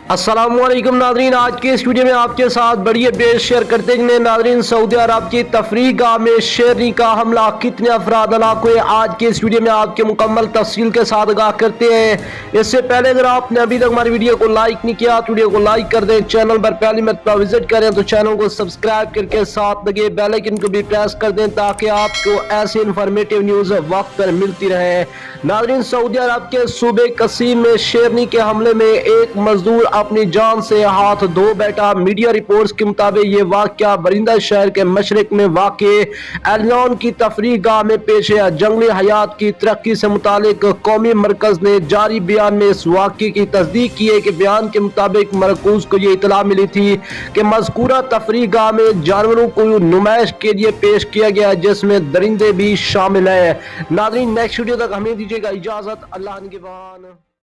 अस्सलामुअलैकुम नादरीन, आज के इस वीडियो में आपके साथ बड़ी अपडेट शेयर करते हैं। नादरीन, सऊदी अरब की तफरीह गाह में शेरनी का हमला, कितने अफराद हलाक हुए, आज के इस वीडियो में आपके मुकम्मल तफसील के साथ आगाह करते हैं। इससे पहले अगर आपने अभी तक हमारी वीडियो को लाइक नहीं किया तो वीडियो को लाइक कर दें, चैनल पर पहली मरतबा विजिट करें तो चैनल को सब्सक्राइब करके साथ लगे बेल आइकन को भी प्रेस कर दें ताकि आपको ऐसी इंफॉर्मेटिव न्यूज़ वक्त पर मिलती रहे। नादरीन, सऊदी अरब के सूबे कसीम में शेरनी के हमले में एक मजदूर अपनी जान से हाथ धो बैठा। मीडिया रिपोर्ट्स के मुताबिक ये वाकया बरिंदा शहर के मशरक में वाक़े एलियन की तफरीह गाह में पेश है। जंगली हयात की तरक्की से मुतालिक कौमी मरकज ने जारी बयान में इस वाक़े की तस्दीक की है कि बयान के मुताबिक मरकूज को ये इतला मिली थी कि मज़कूरा तफरीह गाह में जानवरों को नुमाइश के लिए पेश किया गया जिसमें दरिंदे भी शामिल है। नाज़रीन, नेक्स्ट वीडियो तक हमें दीजिएगा इजाज़त। अल्लाह निगहबान।